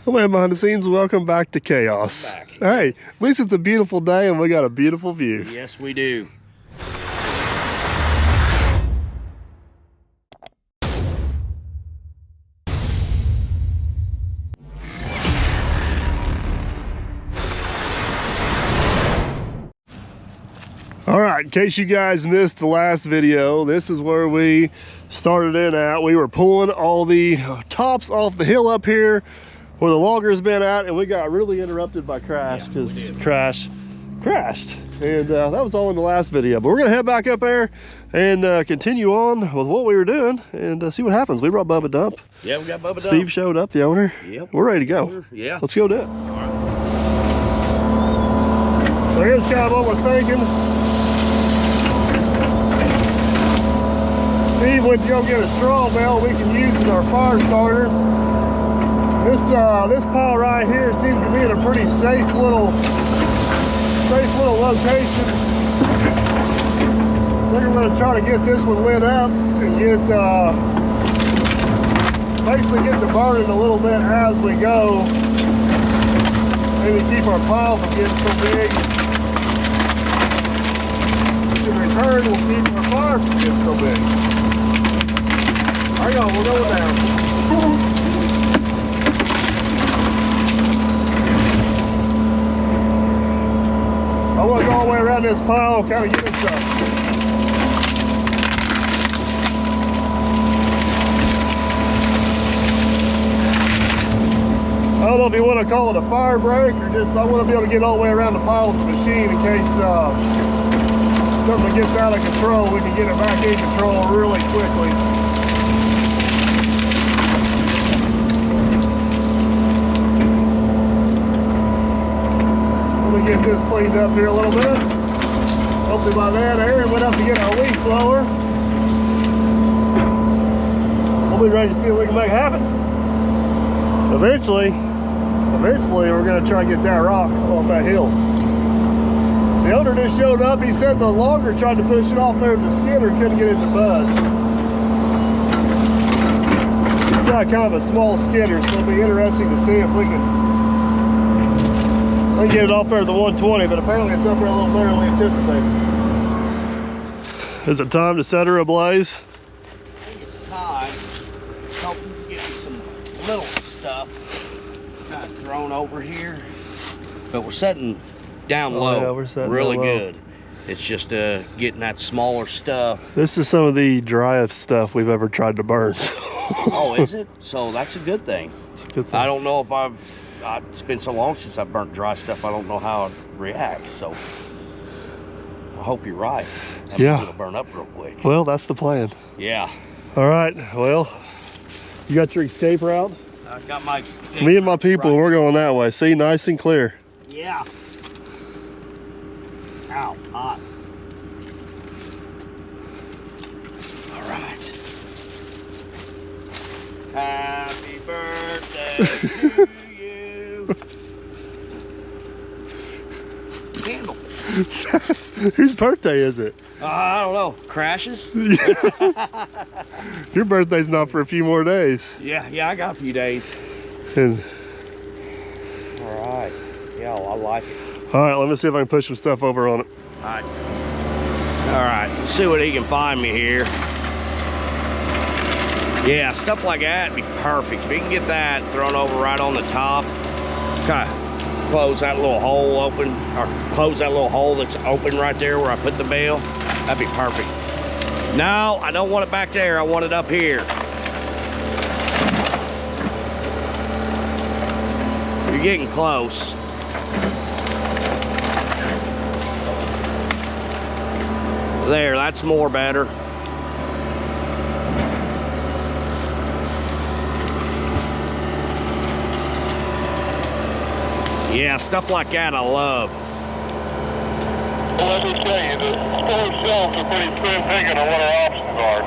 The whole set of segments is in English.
Oh man, behind the scenes, welcome back to Chaos. Hey, at least it's a beautiful day and we got a beautiful view. Yes, we do. All right, in case you guys missed the last video, this is where we started in at. We were pulling all the tops off the hill up here where the logger's been at, and we got really interrupted by Crash because Crash crashed. And that was all in the last video. But we're gonna head back up there and continue on with what we were doing and see what happens. We brought Bubba Dump. Yeah, we got Bubba Dump. Steve showed up, the owner. Yep. We're ready to go. Yeah. Let's go do it. All right. So here's kind of what we're thinking. Steve went to go get a straw bale we can use as our fire starter. This pile right here seems to be in a pretty safe little location. I think we're going to try to get this one lit up and basically get to burning a little bit as we go. Maybe keep our pile from getting so big. In return, we'll keep our fire from getting so big. Hang on, we're going down. I want to go all the way around this pile, kind of get it stuff. I don't know if you want to call it a fire break or just I want to be able to get all the way around the pile with the machine in case something gets out of control. We can get it back in control really quickly. Get this cleaned up here a little bit. Hopefully by then Aaron went up to get our leaf blower. We'll be ready to see what we can make happen. Eventually we're going to try to get that rock off that hill. The owner just showed up. He said the logger tried to push it off there with the skidder, couldn't get it to budge. We've got kind of a small skidder, so it'll be interesting to see if we can get it off there at the 120, but apparently it's up there a little better than we anticipated. Is it time to set her ablaze? I think it's time. Hoping to get me some little stuff kind of thrown over here. But we're setting down low. Yeah, we're setting really down low. good. It's just getting that smaller stuff. This is some of the driest stuff we've ever tried to burn. Oh, is it? So that's a good thing. It's a good thing. I don't know if it's been so long since I've burnt dry stuff, I don't know how it reacts, so I hope you're right. That means it'll burn up real quick. Well, that's the plan. Yeah. All right, well, you got your escape route? I got my escape. Me and my people, we're going that way. See, nice and clear. Yeah. Ow, hot. All right. Happy birthday to you. Candle. Whose birthday is it? I don't know. Crashes? Your birthday's not for a few more days. Yeah, I got a few days. And all right. Yeah, I like it. all right, let me see if I can push some stuff over on it. All right. All right. Let's see what he can find me here. Yeah, stuff like that would be perfect. If we can get that thrown over right on the top, kind of close that little hole open, or close that little hole that's open right there where I put the bale, that'd be perfect. No, I don't want it back there. I want it up here. You're getting close. There, that's more better. Yeah, stuff like that I love. Well, let me tell you, the store shelves are pretty slim picking on what our options are.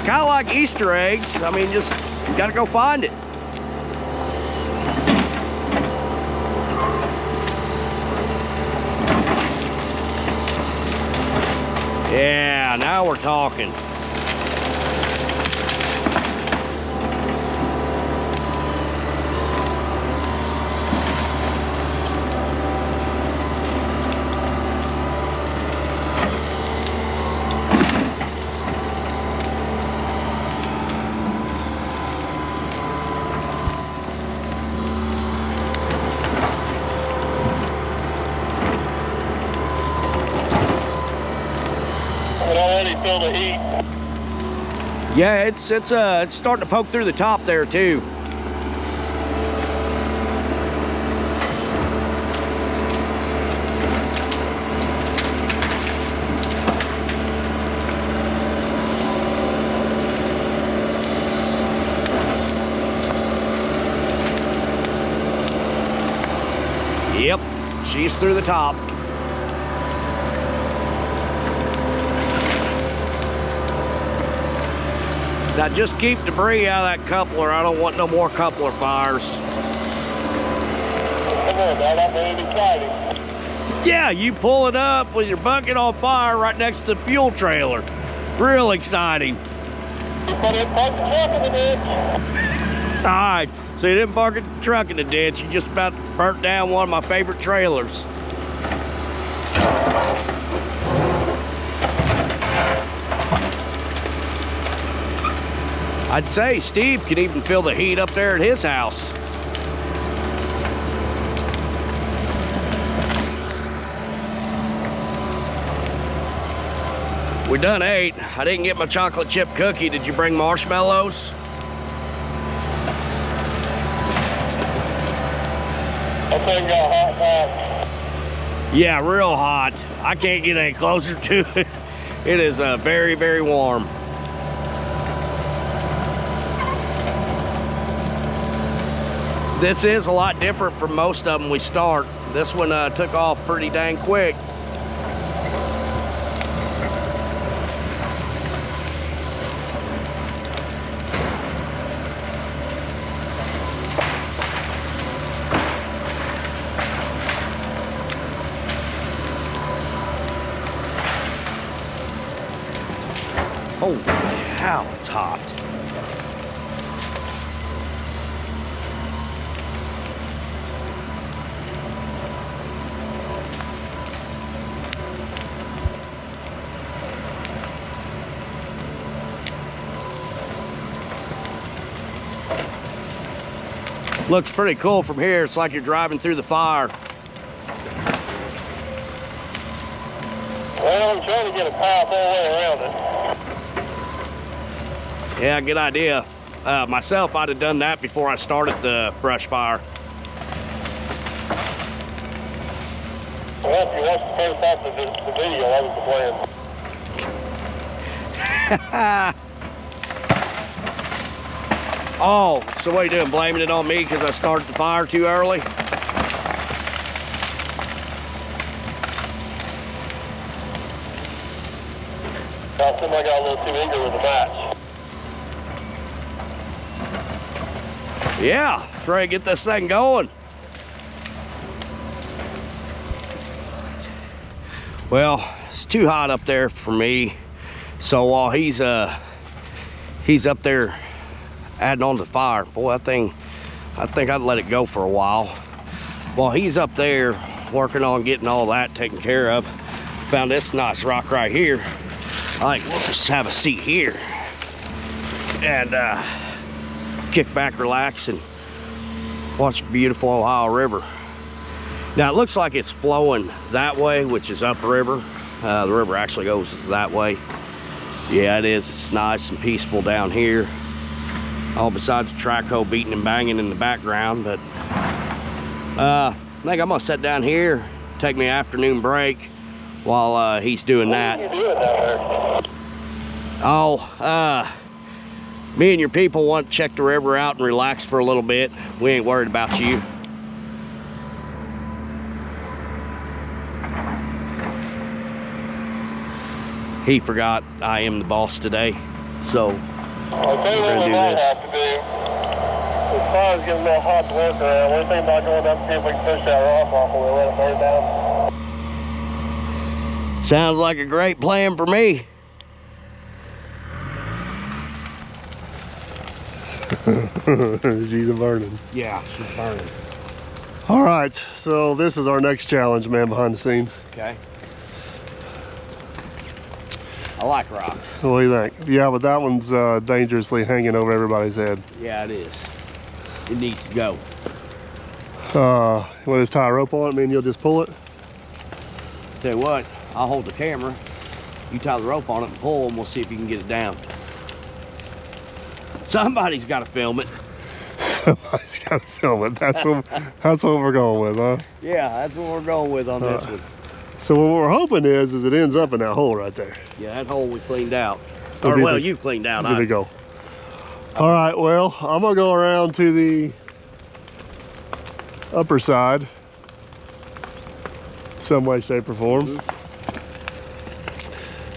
Kind of like Easter eggs. I mean, just you gotta go find it. Yeah, now we're talking. the heat. Yeah, it's starting to poke through the top there too. Yep, she's through the top. Now just keep debris out of that coupler. I don't want no more coupler fires. Come on, Dad, I'm really excited. Yeah, you pull it up with your bucket on fire right next to the fuel trailer. Real exciting. You put it, park the truck in the ditch. All right, so you didn't park the truck in the ditch. You just about burnt down one of my favorite trailers. I'd say Steve can even feel the heat up there at his house. We done ate. I didn't get my chocolate chip cookie. Did you bring marshmallows? That thing got hot back. Yeah, real hot. I can't get any closer to it. It is very, very warm. This is a lot different from most of them we start. This one took off pretty dang quick. Holy cow, it's hot. Looks pretty cool from here. It's like you're driving through the fire. Well, I'm trying to get a path all the way around it. Yeah, good idea. Myself, I'd have done that before I started the brush fire. Well, if you watch the first half of the video, that was the plan. Oh, so what are you doing? Blaming it on me because I started the fire too early? I think I got a little too eager with the match. Yeah, let's ready to get this thing going. Well, it's too hot up there for me. So while he's up there adding on the fire, boy, I think I'd let it go for a while. While he's up there working on getting all that taken care of, found this nice rock right here. I think we'll just have a seat here and kick back, relax, and watch the beautiful Ohio River. Now it looks like it's flowing that way, which is upriver. The river actually goes that way. Yeah, it is. It's nice and peaceful down here. All besides the track hoe beating and banging in the background. But I think I'm gonna sit down here, take me an afternoon break while he's doing that. What are you doing down there? Oh, me and your people want to check the river out and relax for a little bit. We ain't worried about you. He forgot I am the boss today, so I'll tell you what we might have to do. The fire's getting a little hot to work around. What do you think about going up and see if we can push that rock off and we'll let it burn down? Sounds like a great plan for me. She's burning. Yeah, she's burning. All right, so this is our next challenge, man, behind the scenes. Okay. I like rocks. What do you think? Yeah, but that one's dangerously hanging over everybody's head. Yeah, it is. It needs to go. We'll just tie a rope on it, and you'll just pull it? Tell you what, I'll hold the camera. You tie the rope on it and pull, and we'll see if you can get it down. Somebody's got to film it. Somebody's got to film it. That's what we're going with, huh? Yeah, that's what we're going with on this one. So what we're hoping is it ends up in that hole right there. Yeah, that hole we cleaned out. Or well, you cleaned out. There we go. All right, well, I'm gonna go around to the upper side, some way, shape, or form.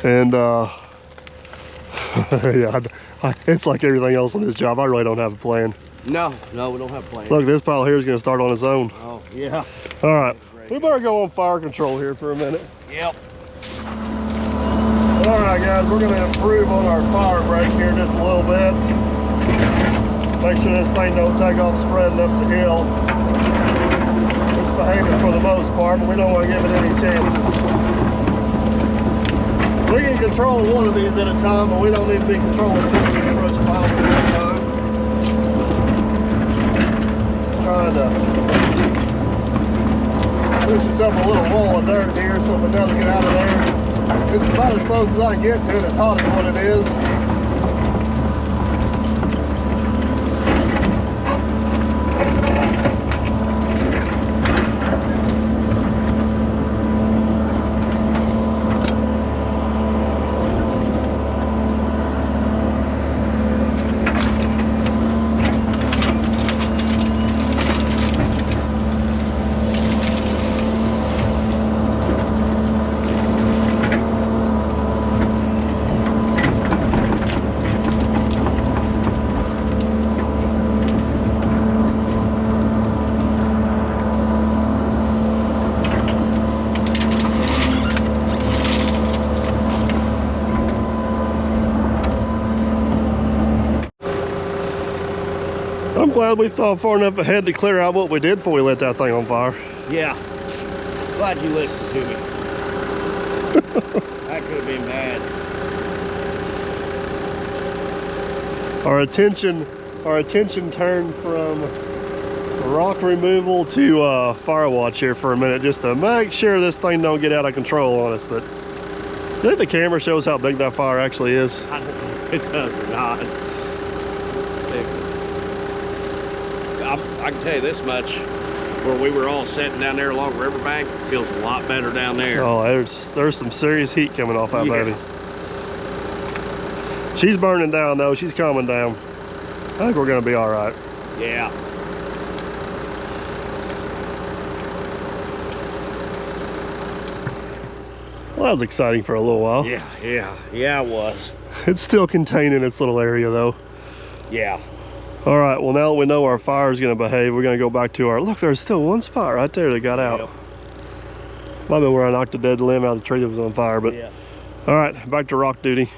And yeah, it's like everything else on this job. I really don't have a plan. No, we don't have a plan. Look, this pile here is gonna start on its own. Oh, yeah. All right, we better go on fire control here for a minute. Yep. All right, guys, we're gonna improve on our fire brake here just a little bit. Make sure this thing don't take off spreading up the hill. It's behaving for the most part, but we don't want to give it any chances. We can control one of these at a time, but we don't need to be controlling two approach piles at one time. Trying to push us up a little wall of dirt here so if it doesn't get out of there. It's about as close as I can get to it. It's hot as what it is. I'm glad we thought far enough ahead to clear out what we did before we lit that thing on fire. Yeah. Glad you listened to me. That could have been bad. Our attention turned from rock removal to fire watch here for a minute just to make sure this thing don't get out of control on us. But I think the camera shows how big that fire actually is. I don't know if it does or not. I can tell you this much, where we were all sitting down there along the riverbank, feels a lot better down there. Oh, there's some serious heat coming off that baby. She's burning down though, she's calming down. I think we're gonna be all right. Yeah. Well, that was exciting for a little while. Yeah, it was. It's still contained in its little area though. Yeah. All right, well, now that we know our fire is going to behave, we're going to go back to our, look, there's still one spot right there that got out. Yep. Might have been where I knocked a dead limb out of the tree that was on fire, but yeah. All right, back to rock duty.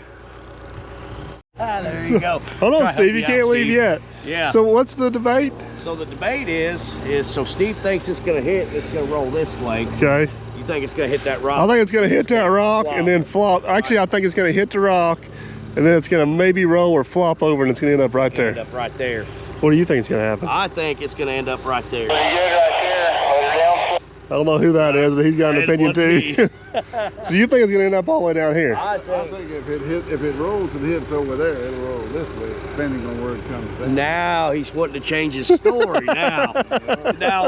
There you go. Hold on, Steve, you can't leave yet. Yeah. So what's the debate? So the debate is so Steve thinks it's going to hit, it's going to roll this way. Okay. You think it's going to hit that rock? I think it's going to hit that rock flop. and then flop. Actually, I think it's going to hit the rock and then it's going to maybe roll or flop over and it's going to end up right there. End up right there. What do you think is going to happen? I think it's going to end up right there. I don't know who that is, but he's got an opinion too. So you think it's going to end up all the way down here? I think if it rolls and hits over there, it'll roll this way, depending on where it comes down. Now he's wanting to change his story. Now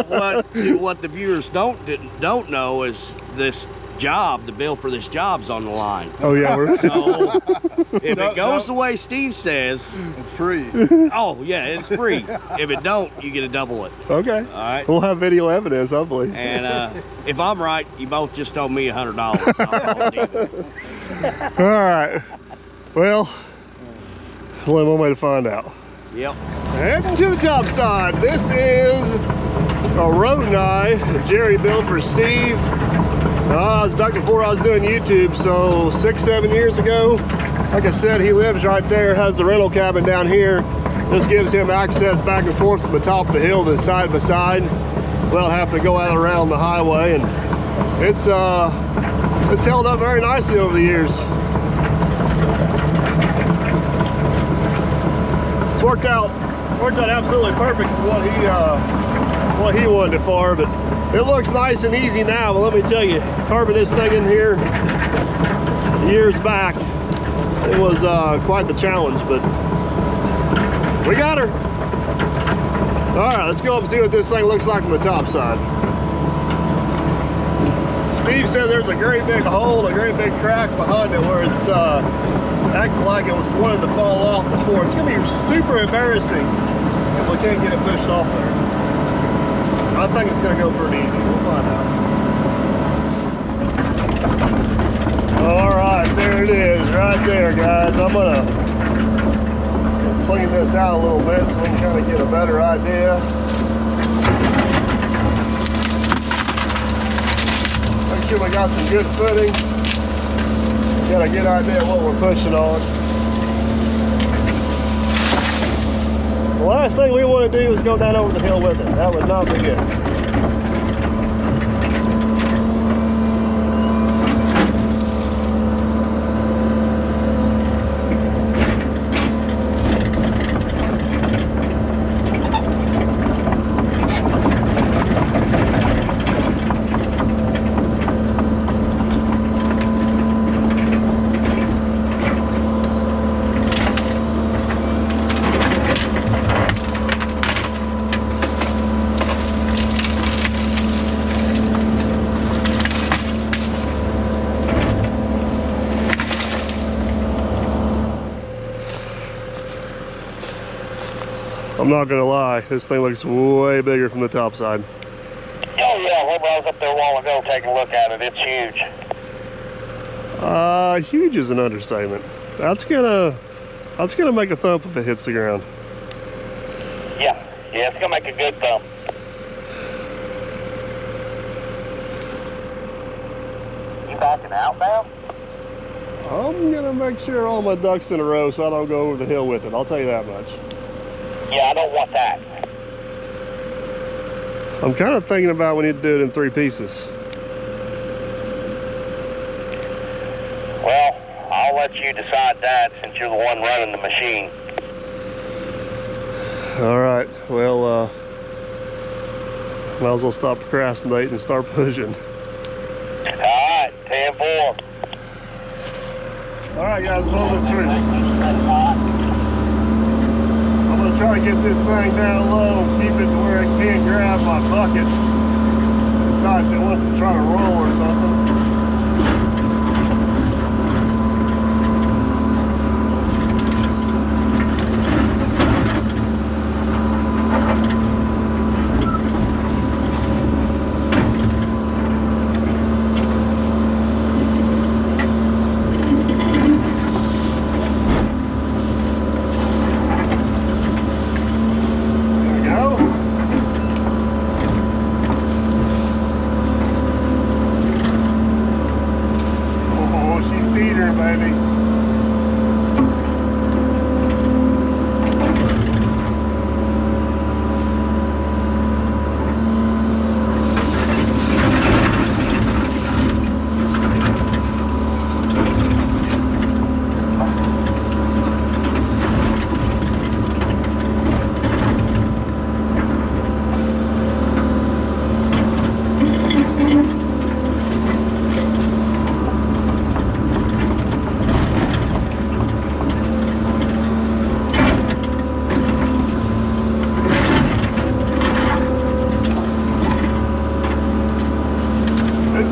what the viewers don't know is this job, the bill for this job's on the line. Oh yeah, so if it goes the way Steve says, it's free. Oh yeah, it's free. If it don't, you get to double it. Okay. All right. We'll have video evidence, hopefully. And if I'm right, you both just owe me $100. All right. Well, there's only one way to find out. Yep. Heading to the top side. This is a rodent eye that Jerry built for Steve. It was back before I was doing YouTube, so 6-7 years ago. Like I said, he lives right there, has the rental cabin down here. This gives him access back and forth from the top of the hill to side by side. We'll have to go out around the highway, and it's held up very nicely over the years. It's worked out absolutely perfect for what he wanted it for, but it looks nice and easy now. But let me tell you, carving this thing in here years back. It was quite the challenge, but we got her. All right, let's go up and see what this thing looks like on the top side. Steve said there's a great big hole, a great big crack behind it where it's acting like it was wanting to fall off before. It's gonna be super embarrassing if we can't get it pushed off there. I think it's gonna go pretty easy. We'll find out. All right, there it is, right there, guys. I'm gonna clean this out a little bit so we can kind of get a better idea. Make sure we got some good footing. Get a good idea of what we're pushing on. The last thing we want to do is go down over the hill with it. That would not be good. I'm not gonna lie, this thing looks way bigger from the top side. Oh yeah, I was up there a while ago taking a look at it. It's huge. Huge is an understatement. That's gonna make a thump if it hits the ground. Yeah, it's gonna make a good thump. You backing outbound? I'm gonna make sure all my ducks in a row so I don't go over the hill with it. I'll tell you that much. Yeah, I don't want that. I'm kind of thinking about we need to do it in 3 pieces. Well, I'll let you decide that since you're the one running the machine. All right, well, might as well stop procrastinating and start pushing. All right, 10-4. All right, guys, moment of truth. I'm gonna try to get this thing down low, keep it to where it can't grab my bucket. Besides, it wants to try to roll or something.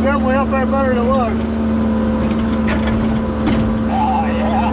Definitely up there better than it looks. Oh, yeah.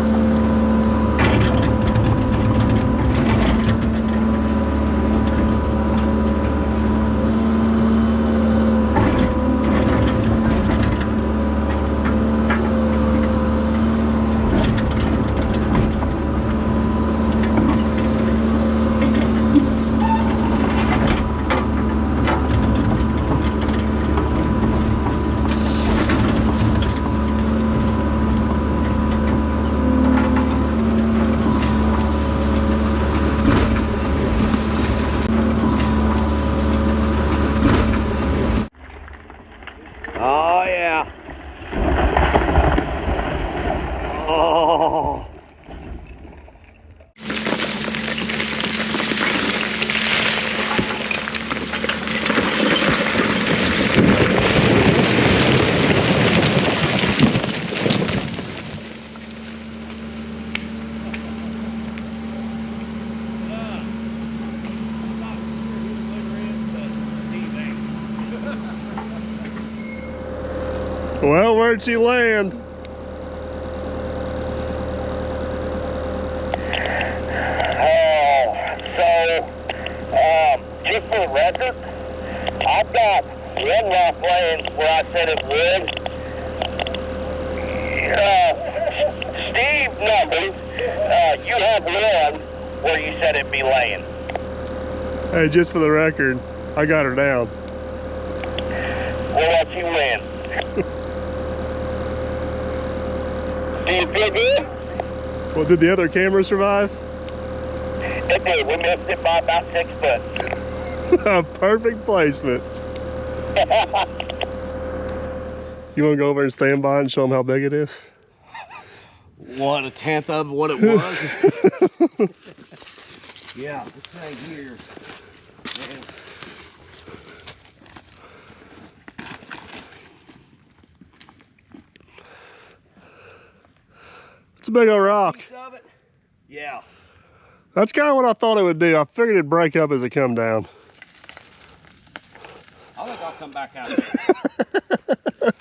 Well, where'd she land? Just for the record, I've got one rock laying where I said it would. Steve numbers, you have one where you said it'd be laying. Hey, just for the record, I got her down. We'll let you win. Do you feel good? Well, did the other camera survive? It did. We missed it by about 6 foot. Perfect placement. You want to go over and stand by and show them how big it is? 1/10 of what it was. Yeah, this thing here. Man. It's a big old rock. Piece of it? Yeah. That's kind of what I thought it would do. I figured it'd break up as it come down. I think I'll come back out there.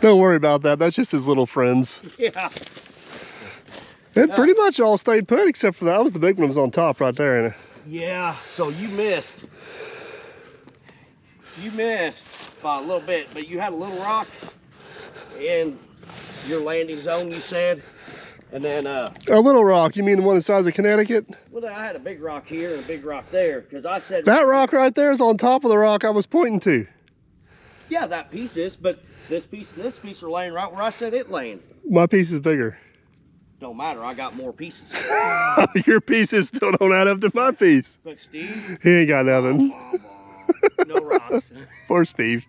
Don't worry about that. That's just his little friends. Yeah. It pretty much all stayed put except for that was the big one that was on top right there, ain't it? Yeah, so you missed. You missed by a little bit, but you had a little rock in your landing zone, you said. And then, A little rock, you mean the one the size of Connecticut? well, I had a big rock here and a big rock there, because I said... That rock right there is on top of the rock I was pointing to. Yeah, that piece is, but this piece and this piece are laying right where I said it laying. My piece is bigger. Don't matter, I got more pieces. Your pieces still don't add up to my piece. But Steve... He ain't got nothing. No rocks. Poor Steve.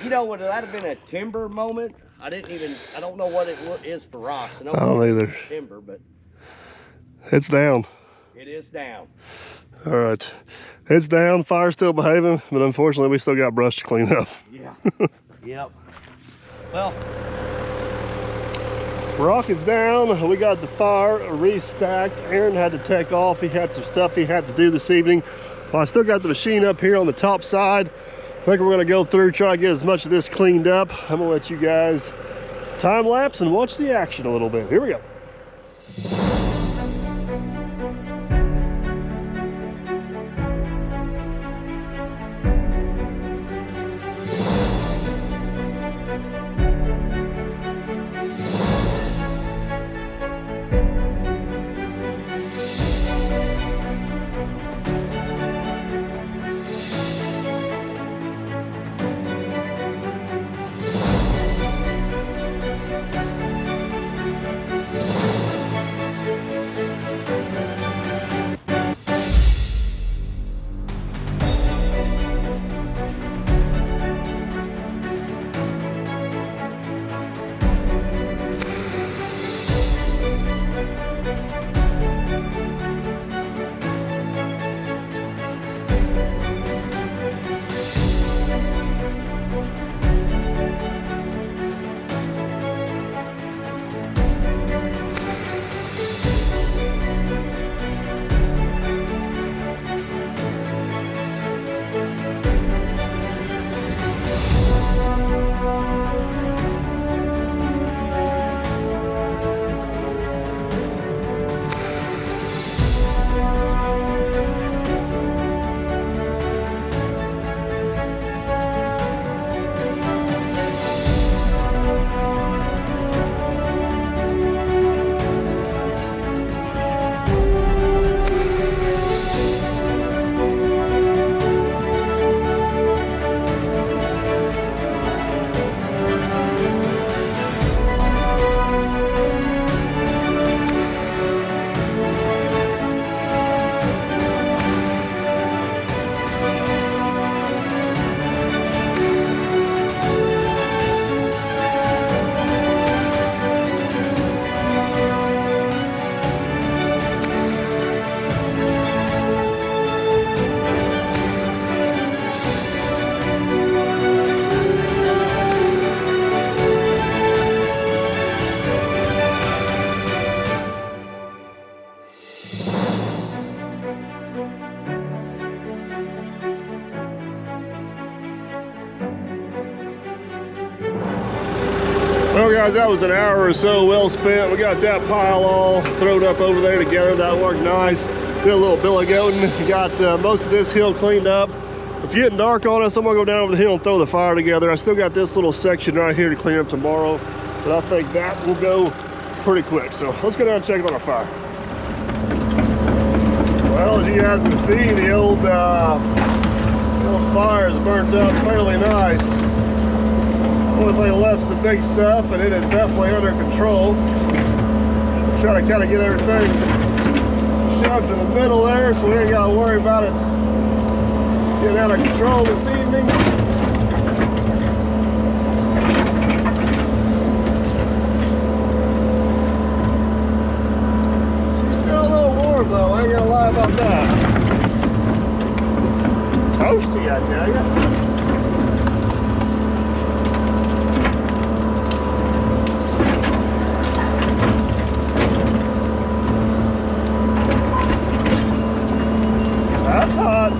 You know, would that have been a timber moment? I don't know what it is for rocks. I I don't either. it's timber, but It's down. it is down. All right. It's down, fire's still behaving, but unfortunately we still got brush to clean up. Yeah. Yep. Well, Rock is down. We got the fire restacked. Aaron had to take off. He had some stuff he had to do this evening. Well, I still got the machine up here on the top side. I think we're gonna go through, try to get as much of this cleaned up. I'm gonna let you guys time lapse and watch the action a little bit. Here we go. guys, that was an hour or so well spent. We got that pile all thrown up over there together. That worked nice. Did a little billy goating. Got most of this hill cleaned up. It's getting dark on us. I'm gonna go down over the hill and throw the fire together. I still got this little section right here to clean up tomorrow, but I think that will go pretty quick. So let's go down and check on our fire. Well, as you guys can see, the old fire is burnt up fairly nice. Only thing left's the big stuff, and it is definitely under control. Try to kind of get everything shoved in the middle there, so we ain't got to worry about it getting out of control this evening. She's still a little warm though, I ain't gonna lie about that. Toasty, I tell ya. That's hot.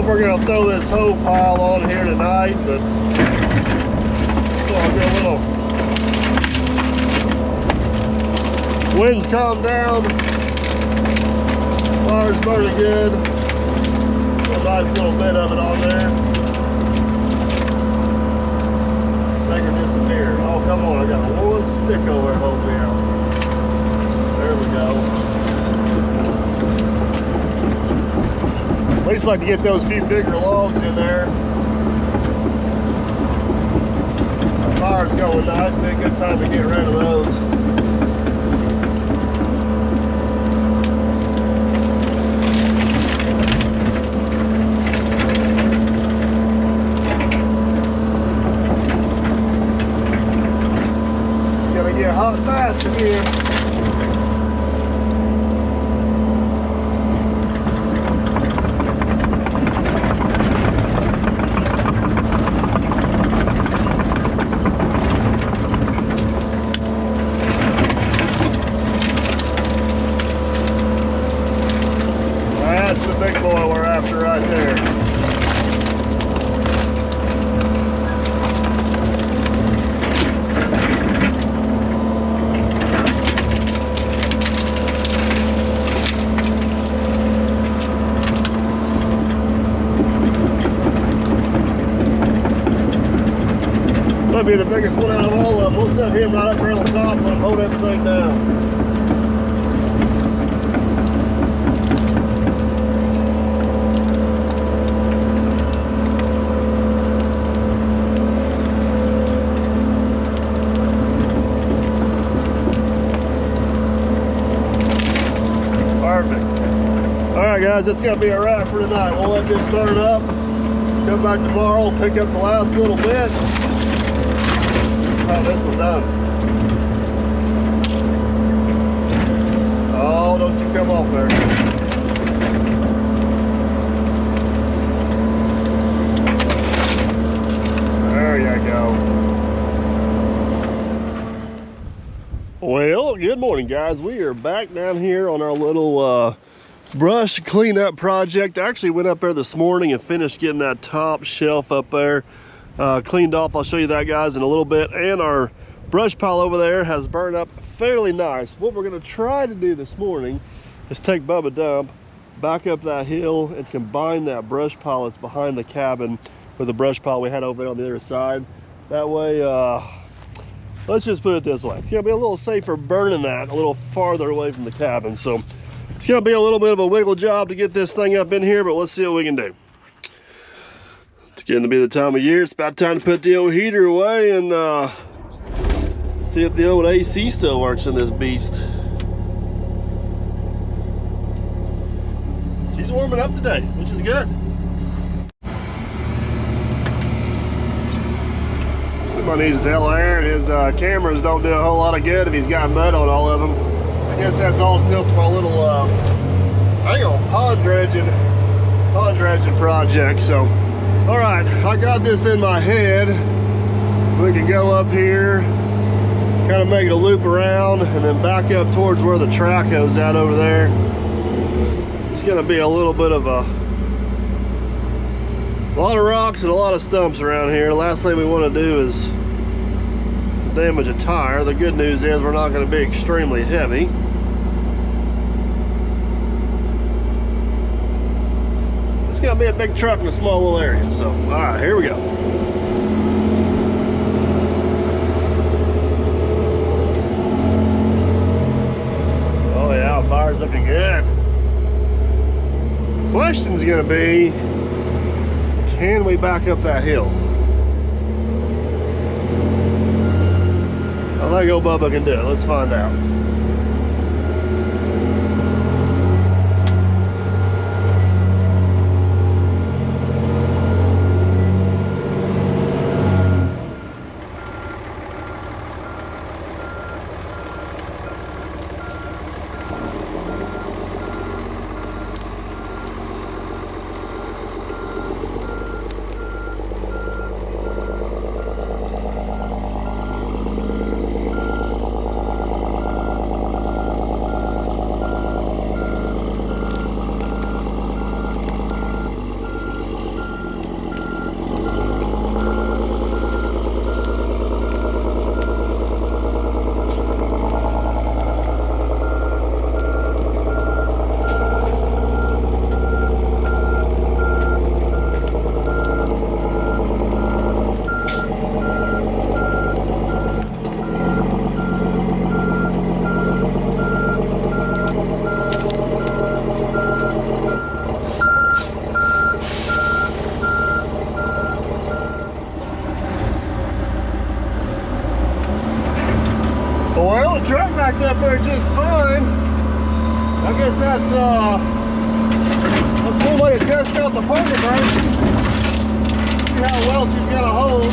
We're gonna throw this whole pile on here tonight, but I'll get a little winds calm down. Fire's burning good. A nice little bit of it on there. Make her disappear. Oh, come on, I got one stick over there holding me out. There we go. At least like to get those few bigger logs in there. The fire's going nice, be a good time to get rid of those. It's gonna get hot fast in here. That's the big boy we're after right there. That'll be the biggest one out of all of them. We'll set him right up here on the top and hold everything down. Perfect. Alright guys, that's gonna be a wrap for tonight. We'll let this burn up. Come back tomorrow, pick up the last little bit. Oh, this one's done. Oh, don't you come off there. There you go. Well, good morning guys. We are back down here on our little brush cleanup project. I actually went up there this morning and finished getting that top shelf up there cleaned off. I'll show you that guys in a little bit. And our brush pile over there has burned up fairly nice. What we're going to try to do this morning is take Bubba Dump back up that hill and combine that brush pile that's behind the cabin with the brush pile we had over there on the other side. That way, let's just put it this way, it's gonna be a little safer burning that a little farther away from the cabin. So it's gonna be a little bit of a wiggle job to get this thing up in here, but let's see what we can do. It's getting to be the time of year. It's about time to put the old heater away and see if the old AC still works in this beast. he's warming up today, which is good. Somebody needs to tell Aaron his cameras don't do a whole lot of good if he's got mud on all of them. I guess that's all still from a little pond dredging project. So, all right, I got this in my head. We can go up here, kind of make a loop around, and then back up towards where the track goes out over there. It's gonna be a little bit of a lot of rocks and a lot of stumps around here. The last thing we want to do is damage a tire. The good news is we're not going to be extremely heavy. It's going to be a big truck in a small little area. So, all right, here we go. Oh yeah, fire's looking good. Question's going to be, can we back up that hill? I think old Bubba can do it. Let's find out. Well, the truck backed up there just fine. I guess that's one way to test out the parking brake. See how well she's got a hold.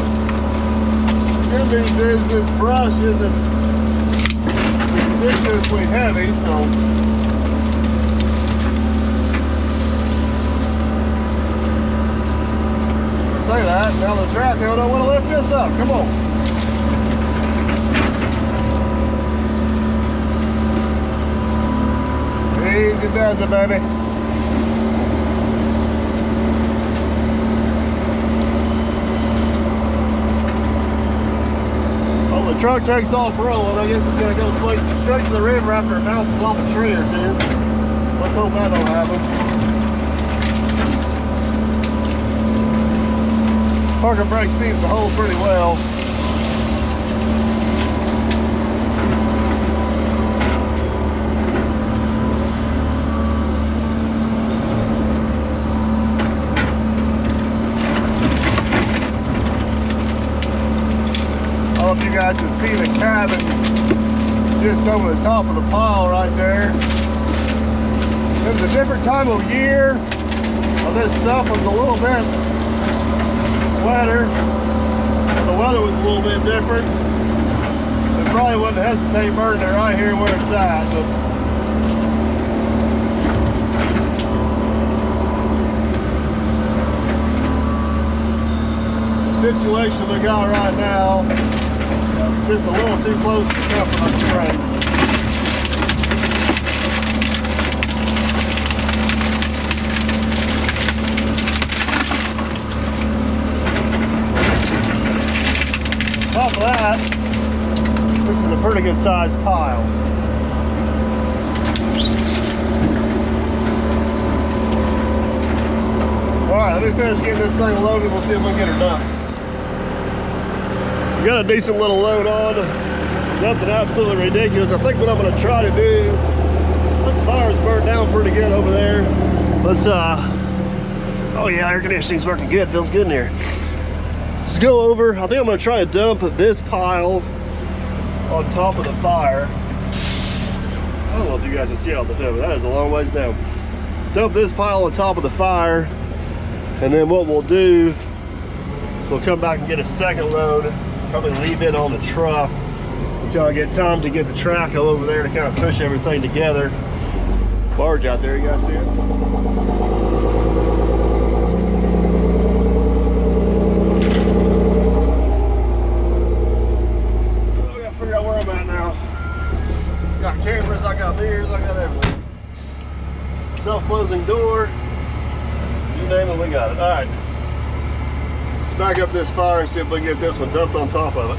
Good news is this brush isn't ridiculously heavy, so say that. Now the track don't want to lift this up. Come on. Easy does it, baby. Well, the truck takes off rolling. I guess it's going to go straight to the river after it bounces off a tree or two. Let's hope that don't happen. Parking brake seems to hold pretty well. I don't know if you guys can see the cabin just over the top of the pile right there. It was a different time of year. Well, this stuff was a little bit wetter. The weather was a little bit different. It probably wouldn't hesitate burning it right here where it's at. But the situation we got right now, just a little too close to comfort on the brake. Top of that, this is a pretty good sized pile. Alright, let me finish getting this thing loaded. We'll see if we can get her done. We got a decent little load on. Nothing absolutely ridiculous. I think what I'm going to try to do, I think the fire's burned down pretty good over there. Let's, oh yeah, air conditioning's working good. Feels good in here. Let's go over. I think I'm going to try to dump this pile on top of the fire. I don't know if you guys can see out the hood, but that is a long ways down. dump this pile on top of the fire, and then what we'll do, we'll come back and get a second load, probably leave it on the truck until I get time to get the track over there to kind of push everything together. Barge out there, you guys see it? I gotta figure out where I'm at now. Got cameras, I got beers, I got everything. Self-closing door, you name it, we got it. All right, let's back up this fire and see if we can get this one dumped on top of it.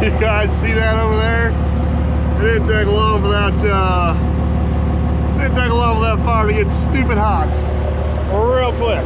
You guys see that over there? It didn't take long for that fire to get stupid hot real quick.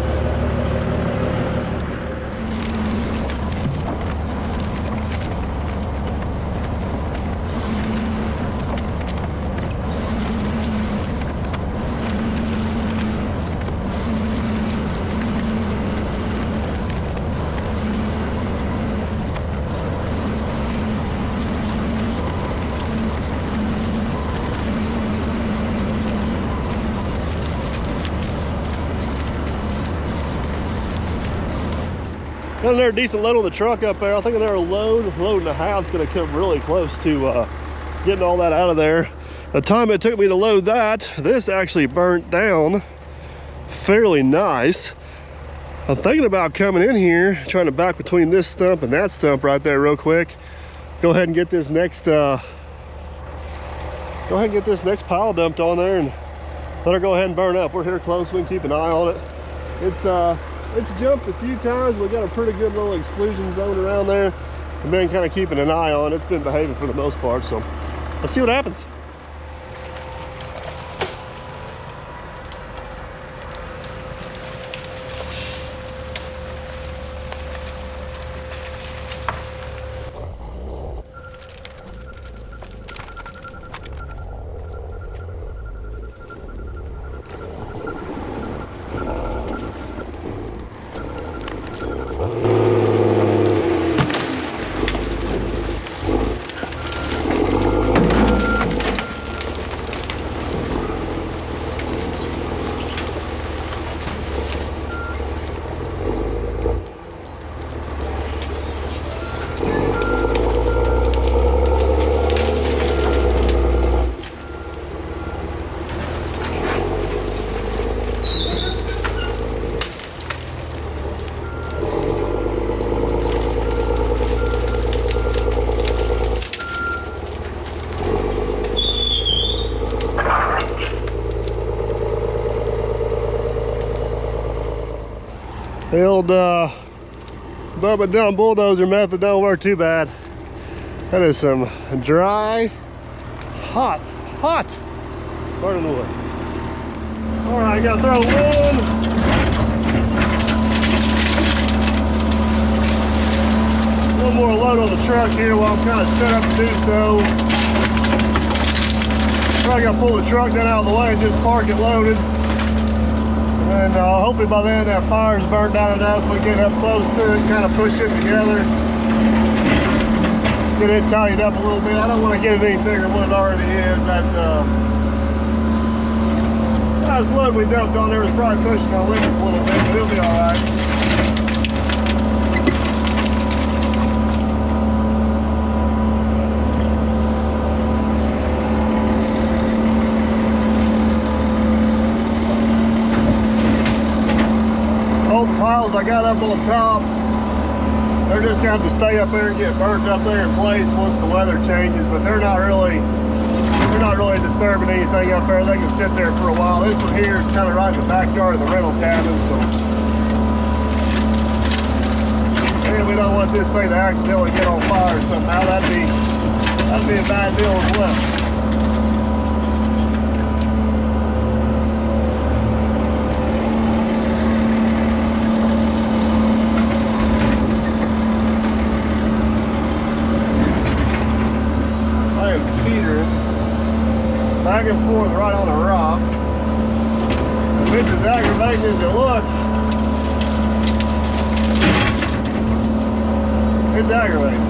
Got another decent load on the truck up there. I think another load and a half is going to come really close to getting all that out of there. The time it took me to load that, this actually burnt down fairly nice. I'm thinking about coming in here, trying to back between this stump and that stump right there real quick. Go ahead and get this next pile dumped on there and let her go ahead and burn up. We're here close, we can keep an eye on it. It's jumped a few times. We got a pretty good little exclusion zone around there. I've been kind of keeping an eye on it. It's been behaving for the most part, so let's see what happens. The old Bubba Dump bulldozer method don't work too bad. That is some dry, hot, hot. Burning wood. All right, gotta throw in. One more load on the truck here while I'm kind of set up to do so. Probably gotta pull the truck down out of the way and just park it loaded. And hopefully by then that fire's burnt down enough. We get up close to it, kind of push it together. Get it tidied up a little bit. I don't want to get it any bigger than what it already is. That last load we dumped on there was probably pushing our limits a little bit, but it'll be all right. All the piles I got up on top, they're just going to have to stay up there and get burnt up there in place once the weather changes, but they're not really disturbing anything up there. They can sit there for a while. This one here is kind of right in the backyard of the rental cabin, so and we don't want this thing to accidentally get on fire somehow. That'd be a bad deal as well. Back and forth right on the rock. If it's as aggravating as it looks, it's aggravating.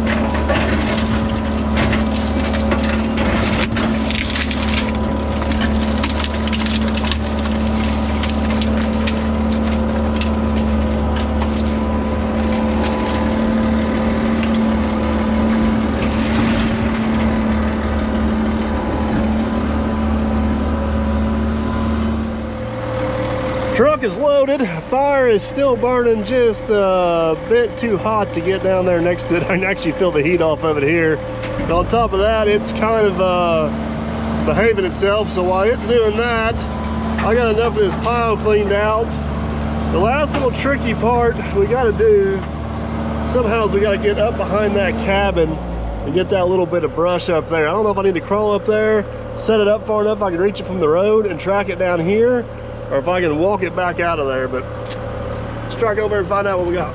Truck is loaded. Fire is still burning just a bit too hot to get down there next to it. I can actually feel the heat off of it here. And on top of that, it's kind of behaving itself. So while it's doing that, I got enough of this pile cleaned out. The last little tricky part we got to do somehow is we got to get up behind that cabin and get that little bit of brush up there. I don't know if I need to crawl up there, set it up far enough I can reach it from the road and track it down here, or if I can walk it back out of there. But let's track over and find out what we got.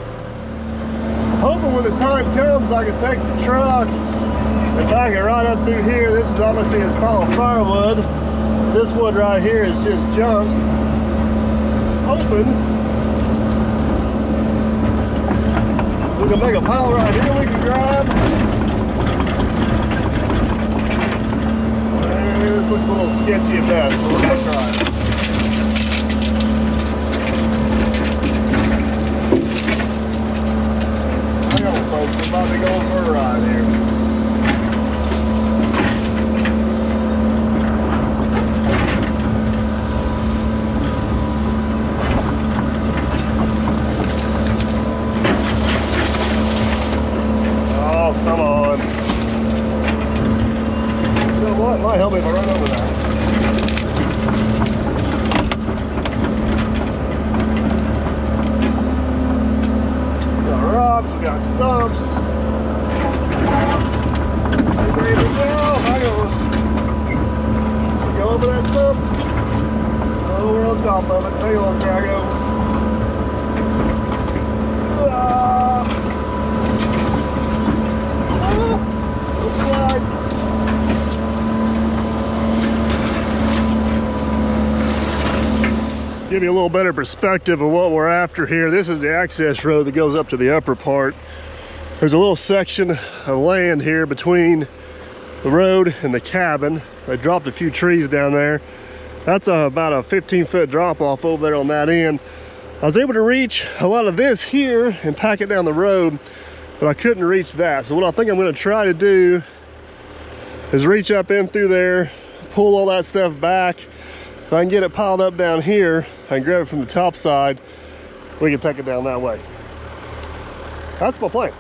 Hoping when the time comes I can take the truck and back it right up through here. This is obviously it's called firewood. This wood right here is just junk. Hoping we can make a pile right here we can grab. And this looks a little sketchy at best, but we're gonna try it. Folks, we're about to go for a ride here. Oh, come on. You know what? It might help me if I run over that. We got stumps. Hey, baby, go. Go over that stump. Oh, we're on top of it. Hang on, drag over. Let's slide. Give you a little better perspective of what we're after here. This is the access road that goes up to the upper part. There's a little section of land here between the road and the cabin. I dropped a few trees down there. That's about a 15-foot drop off over there on that end. I was able to reach a lot of this here and pack it down the road, but I couldn't reach that. So what I think I'm going to try to do is reach up in through there, pull all that stuff back. If I can get it piled up down here, I can grab it from the top side, we can take it down that way. That's my plan.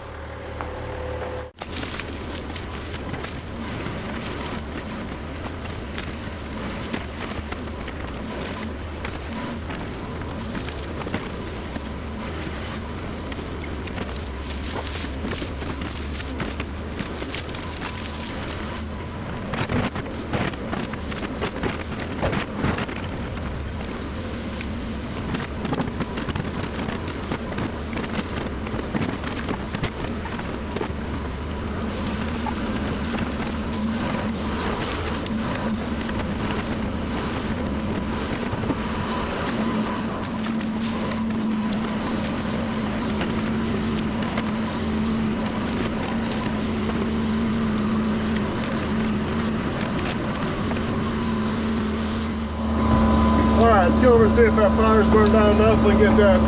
let's go over and see if that fire's burned down enough. We can get that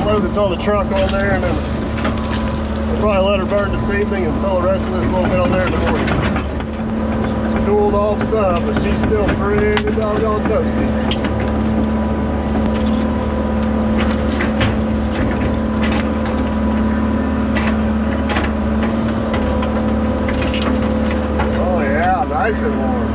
load that's on the truck on there, and then we'll probably let her burn this evening and throw the rest of this little bit on there in the morning. It's cooled off some, but she's still pretty doggone toasty. Nice and warm.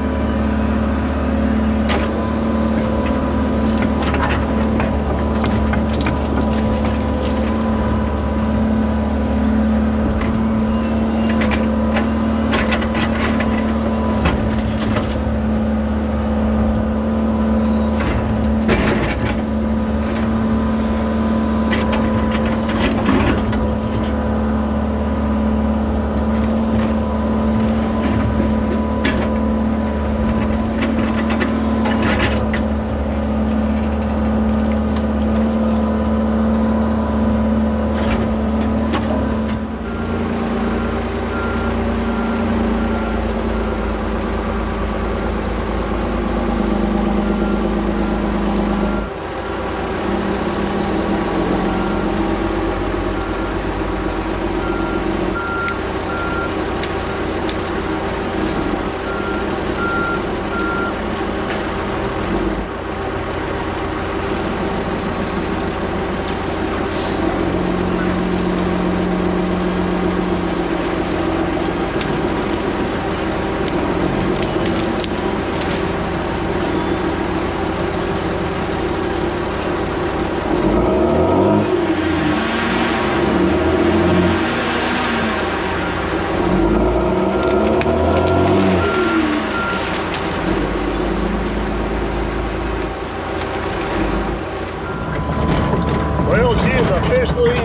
Well, she is officially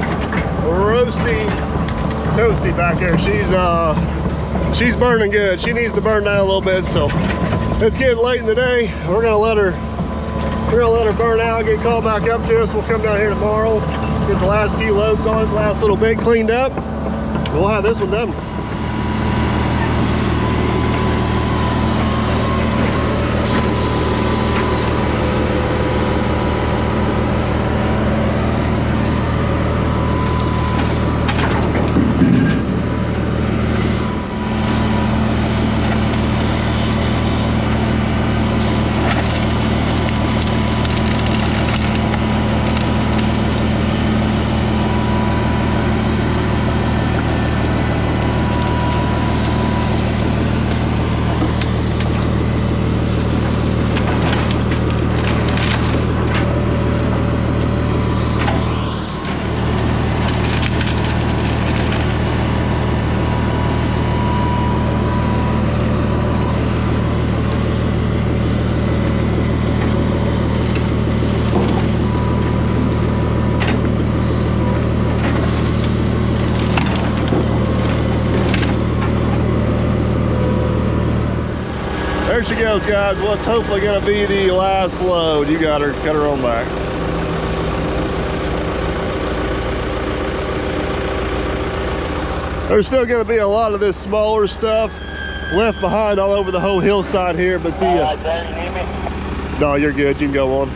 roasty, toasty back there. She's burning good. She needs to burn down a little bit, so it's getting late in the day. We're gonna let her burn out, get called back up to us. We'll come down here tomorrow, get the last few loads on it, the last little bit cleaned up. We'll have this one done. There she goes, guys. What's hopefully going to be the last load. You got her. Cut her on back. There's still going to be a lot of this smaller stuff left behind all over the whole hillside here, but the no, you're good. You can go on.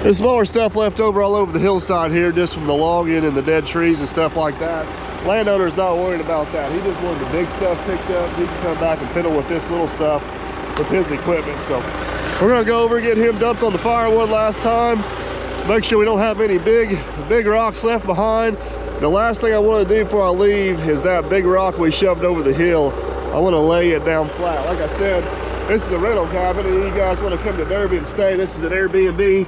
There's smaller stuff left over all over the hillside here, just from the logging and the dead trees and stuff like that. Landowner's not worried about that. He just wanted the big stuff picked up. He can come back and fiddle with this little stuff with his equipment. So we're gonna go over and get him dumped on the fire one last time. Make sure we don't have any big rocks left behind. The last thing I want to do before I leave is that big rock we shoved over the hill. I want to lay it down flat. Like I said, this is a rental cabin, and you guys want to come to Derby and stay. This is an Airbnb,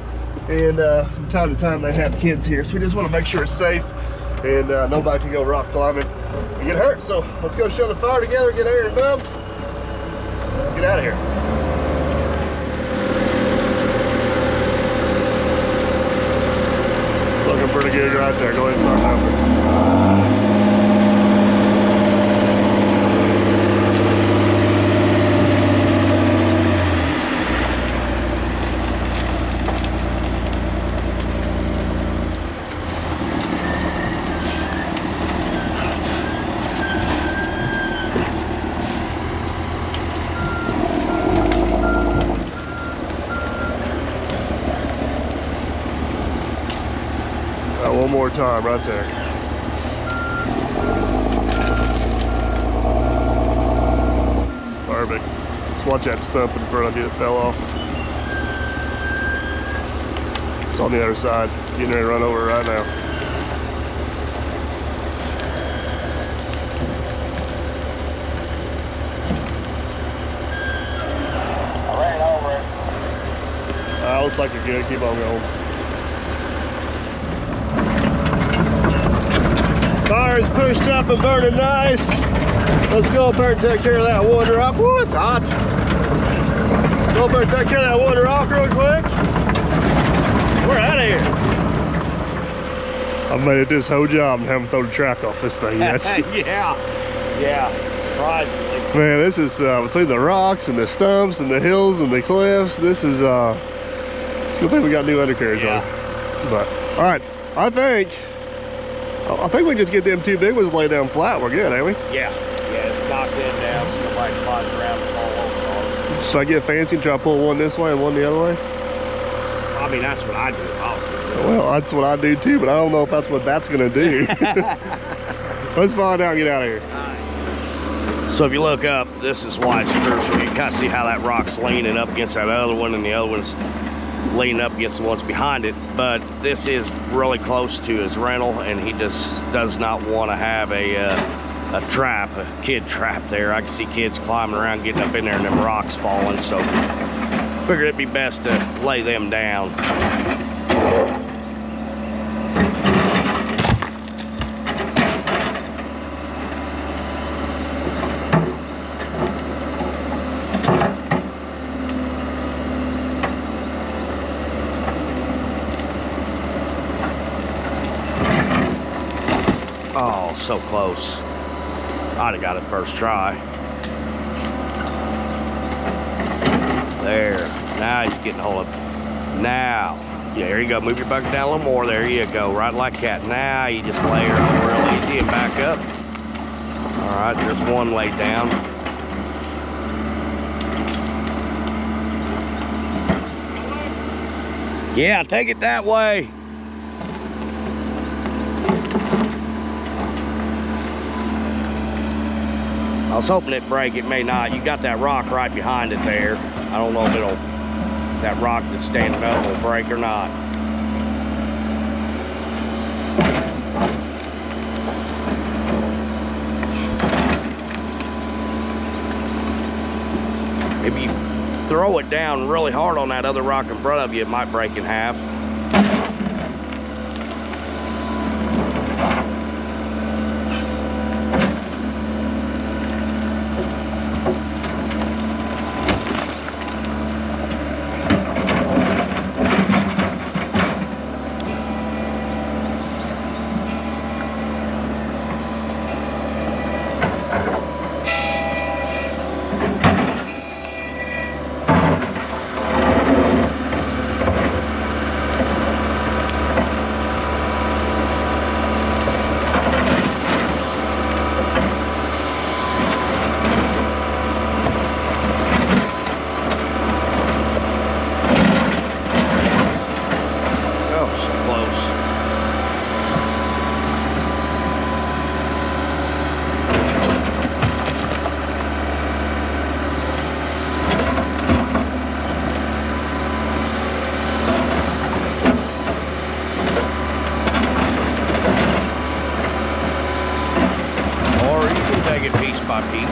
and from time to time they have kids here, so we just want to make sure it's safe and nobody can go rock climbing and get hurt. So let's go show the fire together, get air and dumped, get out of here. It's looking pretty good right there. Go ahead and start dumping. One more time right there. Perfect. Just watch that stump in front of you that fell off. It's on the other side. Getting ready to run over it right now. Looks like you're good. Keep on going. Fire's pushed up and burning nice. Let's go up there and take care of that one rock. Woo, it's hot. Go up there and take care of that one rock real quick. We're out of here. I've made it this whole job and haven't thrown the track off this thing yet. yeah, surprisingly. Man, this is between the rocks and the stumps and the hills and the cliffs. This is it's a good thing we got new undercarriage on. But all right, I think we just get them two big ones laid down flat. We're good, ain't we? Yeah, it's knocked in down, so nobody flies around and fall over on it. Should I get fancy and try to pull one this way and one the other way? I mean, that's what I do if I was doing it. Well, that's what I do too, but I don't know if that's what that's gonna do. Let's find out and get out of here. So if you look up, this is why it's crucial. You can kind of see how that rock's leaning up against that other one, and the other one's leaning up against the ones behind it. But this is really close to his rental, and he just does not want to have a trap, a kid trap there. I can see kids climbing around, getting up in there, and them rocks falling. So figured it'd be best to lay them down. Oh, so close. I'd have got it first try. There. Now he's getting a hold of it. Now. Yeah, there you go. Move your bucket down a little more. There you go. Right like that. Now you just lay her over real easy and back up. All right, there's one laid down. Yeah, take it that way. I was hoping it'd break. It may not. You got that rock right behind it there. I don't know if that rock that's standing up will break or not. If you throw it down really hard on that other rock in front of you, it might break in half. By piece.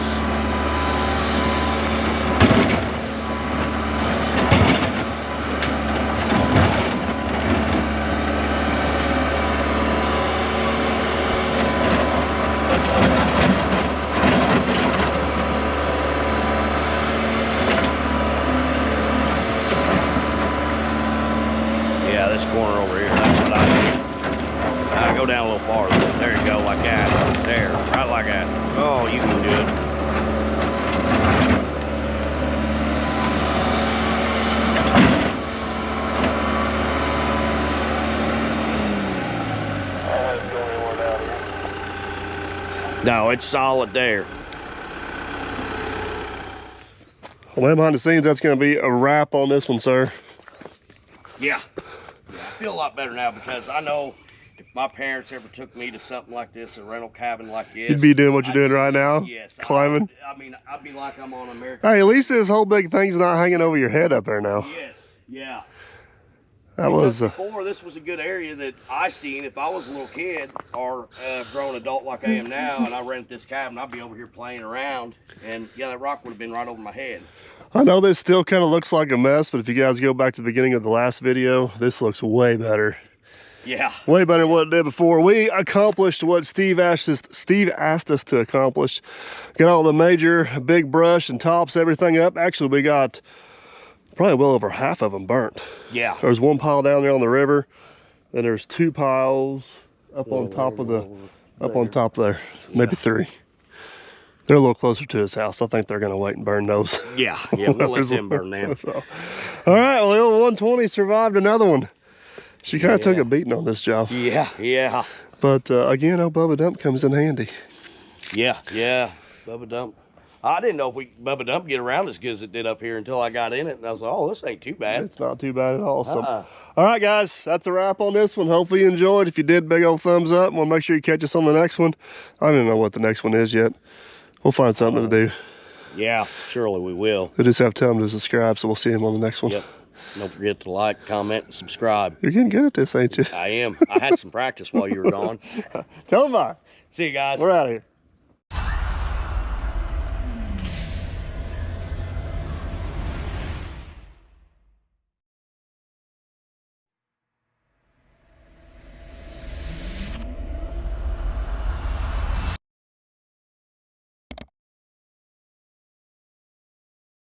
Yeah, this corner over here, that's what I do. Now go down a little farther. There you go, like that. There, right like that. Oh, you can do it. No, it's solid there. Well, behind the scenes, that's going to be a wrap on this one, sir. Yeah. I feel a lot better now because I know if my parents ever took me to something like this, a rental cabin like this, You'd be doing what you're doing right now? Yes. Climbing? I mean, I'd be like I'm on American. Hey, at least this whole big thing's not hanging over your head up there now. Yes, yeah. That was before, this was a good area that I seen if I was a little kid or a grown adult like I am now, and I rented this cabin, I'd be over here playing around, and yeah, that rock would have been right over my head. I know this still kind of looks like a mess, but if you guys go back to the beginning of the last video, this looks way better. Yeah. Way better than what it did before. We accomplished what Steve asked us to accomplish. Got all the major big brush and tops, everything up. Actually, we got probably well over half of them burnt. Yeah. There's one pile down there on the river, and there's 2 piles up on top of the, up on top there, maybe 3. They're a little closer to his house. I think they're gonna wait and burn those. Yeah, we'll let them burn them. So, all right, well, the old 120 survived another one. She kind of took a beating on this job. Yeah, yeah. But again, old Bubba Dump comes in handy. Yeah, yeah, Bubba Dump. I didn't know if Bubba Dump get around as good as it did up here until I got in it, and I was like, oh, this ain't too bad. It's not too bad at all. So, all right, guys, that's a wrap on this one. Hopefully you enjoyed. If you did, big old thumbs up. We'll make sure you catch us on the next one. I don't even know what the next one is yet. We'll find something to do. Yeah, surely we will. We'll just have to tell them to subscribe, so we'll see him on the next one. Yep. Don't forget to like, comment, and subscribe. You're getting good at this, ain't you? I am. I had some practice while you were gone. Tell them bye. See you guys. We're out of here.